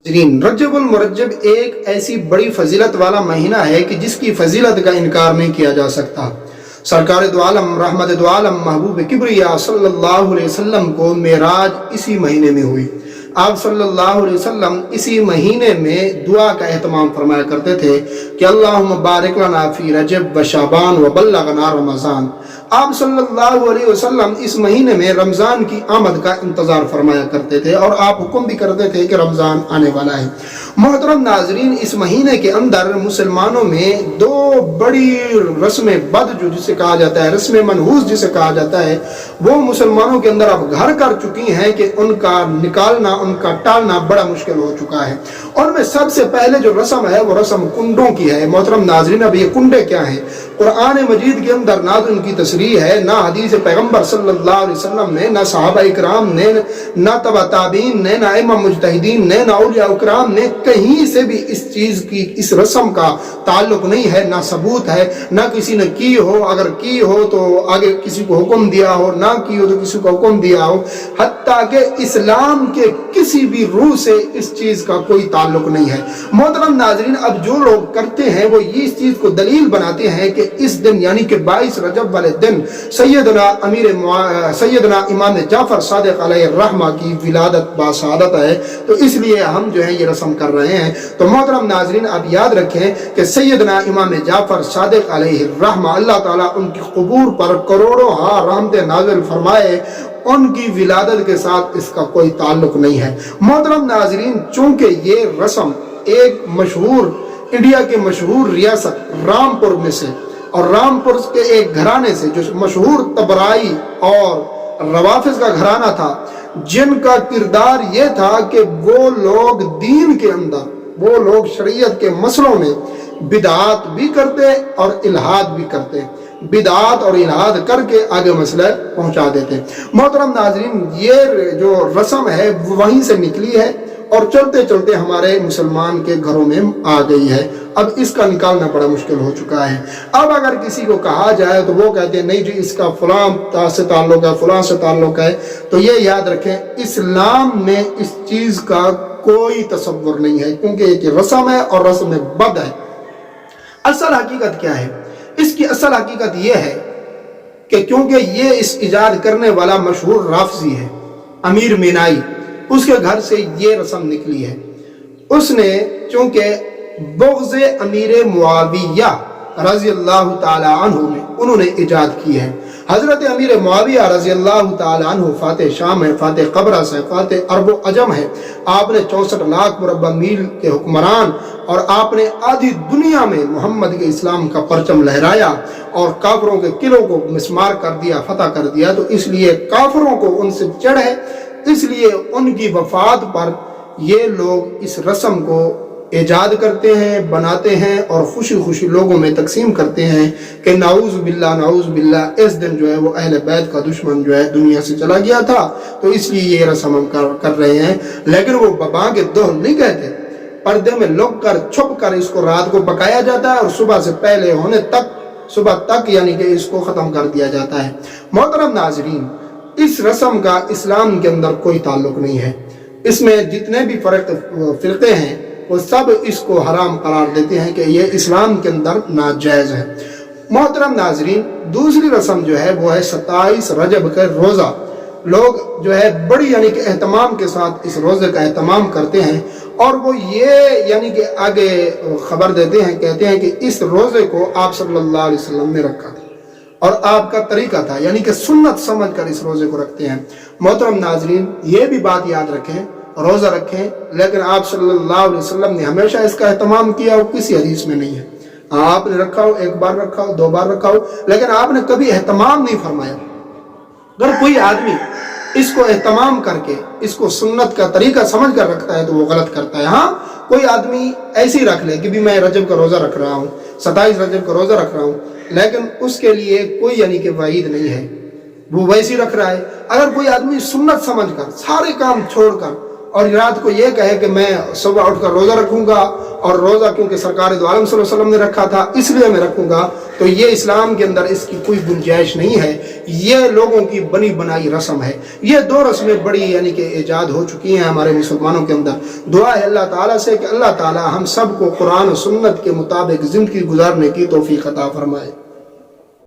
رجب المرجب ایک ایسی بڑی فضیلت والا مہینہ ہے کہ جس کی فضیلت کا انکار نہیں کیا جا سکتا۔ سرکار دو عالم رحمت دو عالم محبوب کبریا صلی اللہ علیہ وسلم کو معراج اسی مہینے میں ہوئی۔ آپ صلی اللہ علیہ وسلم اسی مہینے میں دعا کا اہتمام فرمایا کرتے تھے کہ اللہم بارک لنا فی رجب و شعبان و بلغنا رمضان۔ آپ صلی اللہ علیہ وسلم اس مہینے میں رمضان کی آمد کا انتظار فرمایا کرتے تھے اور آپ حکم بھی کرتے تھے کہ رمضان آنے والا ہے۔ محترم ناظرین، اس مہینے کے اندر مسلمانوں میں دو بڑی رسم بد جو جسے کہا جاتا ہے، رسم منحوس جسے کہا جاتا ہے، وہ مسلمانوں کے اندر اب گھر کر چکی ہیں کہ ان کا نکالنا، ان کا ٹالنا بڑا مشکل ہو چکا ہے۔ ان میں سب سے پہلے جو رسم ہے وہ رسم کنڈوں کی ہے۔ محترم ناظرین، اب یہ کنڈے کیا ہیں؟ قرآن مجید کے اندر نہ تو ان کی تصریح ہے، نہ حدیث پیغمبر صلی اللہ علیہ وسلم نے، نہ صحابہ اکرام نے، نہ تبع تابعین نے، نہ امام مجتہدین نے، نہ اولیاء اکرام نے، کہیں سے بھی اس چیز کی، اس رسم کا تعلق نہیں ہے، نہ ثبوت ہے، نہ کسی نے کی ہو، اگر کی ہو تو آگے کسی کو حکم دیا ہو، نہ کی ہو تو کسی کو حکم دیا ہو، حتیٰ کہ اسلام کے کسی بھی روح سے اس چیز کا کوئی تعلق نہیں ہے۔ محترم ناظرین، اب جو لوگ کرتے ہیں وہ یہ اس چیز کو دلیل بناتے ہیں کہ اس دن یعنی کہ 22 رجب والے دن سیدنا امام جعفر صادق علیہ الرحمہ کی ولادت باسعادت ہے، تو اس لیے ہم جو ہے یہ رسم کر رہے ہیں۔ تو محترم ناظرین، اب یاد رکھیں کہ سیدنا امام جعفر صادق علیہ الرحمہ، اللہ تعالیٰ ان کی قبور پر کروڑوں رحمتیں نازل فرمائے، ان کی ولادت کے ساتھ اس کا کوئی تعلق نہیں ہے۔ محترم ناظرین، چونکہ یہ رسم ایک مشہور، انڈیا کے مشہور ریاست رامپور میں سے، اور رامپور کے ایک گھرانے سے جو مشہور تبرائی اور روافظ کا گھرانہ تھا، جن کا کردار یہ تھا کہ وہ لوگ دین کے اندر، وہ لوگ شریعت کے مسئلوں میں بدعات بھی کرتے اور الہاد بھی کرتے، بدعات اور الہاد کر کے آگے مسئلہ پہنچا دیتے۔ محترم ناظرین، یہ جو رسم ہے وہیں سے نکلی ہے اور چلتے چلتے ہمارے مسلمان کے گھروں میں آ گئی ہے۔ اب اس کا نکالنا بڑا مشکل ہو چکا ہے۔ اب اگر کسی کو کہا جائے تو وہ کہتے ہیں نہیں جی اس کا فلاں سے تعلق ہے، فلاں سے تعلق ہے، تو یہ یاد رکھیں اسلام میں اس چیز کا کوئی تصور نہیں ہے، کیونکہ ایک رسم ہے اور رسم بد ہے۔ اصل حقیقت کیا ہے؟ اس کی اصل حقیقت یہ ہے کہ کیونکہ یہ اس ایجاد کرنے والا مشہور رافضی ہے امیر مینائی، اس کے گھر سے یہ رسم نکلی ہے۔ اس نے چونکہ بغض امیر معاویہ رضی اللہ تعالی عنہ میں انہوں نے ایجاد کی ہے۔ حضرت امیر معاویہ رضی اللہ تعالی عنہ فاتح شام ہے، فاتح قبرص ہے، فاتح عرب و عجم ہے۔ آپ نے 64 لاکھ مربع میل کے حکمران، اور آپ نے آدھی دنیا میں محمد کے اسلام کا پرچم لہرایا اور کافروں کے قلعوں کو مسمار کر دیا، فتح کر دیا۔ تو اس لیے کافروں کو ان سے چڑھ ہے، اس لیے ان کی وفات پر یہ لوگ اس رسم کو ایجاد کرتے ہیں، بناتے ہیں اور خوشی خوشی لوگوں میں تقسیم کرتے ہیں کہ نعوذ باللہ اس دن جو ہے وہ اہل بیت کا دشمن جو ہے دنیا سے چلا گیا تھا، تو اس لیے یہ رسم ہم کر رہے ہیں۔ لیکن وہ بانگ دہل نہیں کہتے، پردے میں لگ کر چھپ کر اس کو رات کو پکایا جاتا ہے اور صبح سے پہلے ہونے تک، صبح تک یعنی کہ اس کو ختم کر دیا جاتا ہے۔ محترم ناظرین، اس رسم کا اسلام کے اندر کوئی تعلق نہیں ہے۔ اس میں جتنے بھی فرقے ہیں وہ سب اس کو حرام قرار دیتے ہیں کہ یہ اسلام کے اندر ناجائز ہے۔ محترم ناظرین، دوسری رسم جو ہے وہ ہے 27 رجب کا روزہ۔ لوگ جو ہے بڑی یعنی کہ اہتمام کے ساتھ اس روزے کا اہتمام کرتے ہیں، اور وہ یہ یعنی کہ آگے خبر دیتے ہیں، کہتے ہیں کہ اس روزے کو آپ صلی اللہ علیہ وسلم نے رکھا تھا اور آپ کا طریقہ تھا، یعنی کہ سنت سمجھ کر اس روزے کو رکھتے ہیں۔ محترم ناظرین، یہ بھی بات یاد رکھیں، روزہ رکھیں، لیکن آپ صلی اللہ علیہ وسلم نے ہمیشہ اس کا اہتمام کیا ہو، کسی حدیث میں نہیں ہے۔ آپ نے رکھا ہو، ایک بار رکھا ہو، 2 بار رکھا ہو، لیکن آپ نے کبھی اہتمام نہیں فرمایا۔ اگر کوئی آدمی اس کو اہتمام کر کے اس کو سنت کا طریقہ سمجھ کر رکھتا ہے تو وہ غلط کرتا ہے۔ ہاں، کوئی آدمی ایسی رکھ لے کہ بھی میں رجب کا روزہ رکھ رہا ہوں، 27 رجب کا روزہ رکھ رہا ہوں، لیکن اس کے لیے کوئی یعنی کہ وعید نہیں ہے، وہ ویسی رکھ رہا ہے۔ اگر کوئی آدمی سنت سمجھ کر سارے کام چھوڑ کر اور رات کو یہ کہے کہ میں صبح اٹھ کر روزہ رکھوں گا، اور روزہ کیونکہ سرکار دو عالم صلی اللہ علیہ وسلم نے رکھا تھا اس لیے میں رکھوں گا، تو یہ اسلام کے اندر اس کی کوئی گنجائش نہیں ہے، یہ لوگوں کی بنی بنائی رسم ہے۔ یہ دو رسمیں بڑی یعنی کہ ایجاد ہو چکی ہیں ہمارے مسلمانوں کے اندر۔ دعا ہے اللہ تعالیٰ سے کہ اللہ تعالیٰ ہم سب کو قرآن و سنت کے مطابق زندگی گزارنے کی توفیق عطا فرمائے۔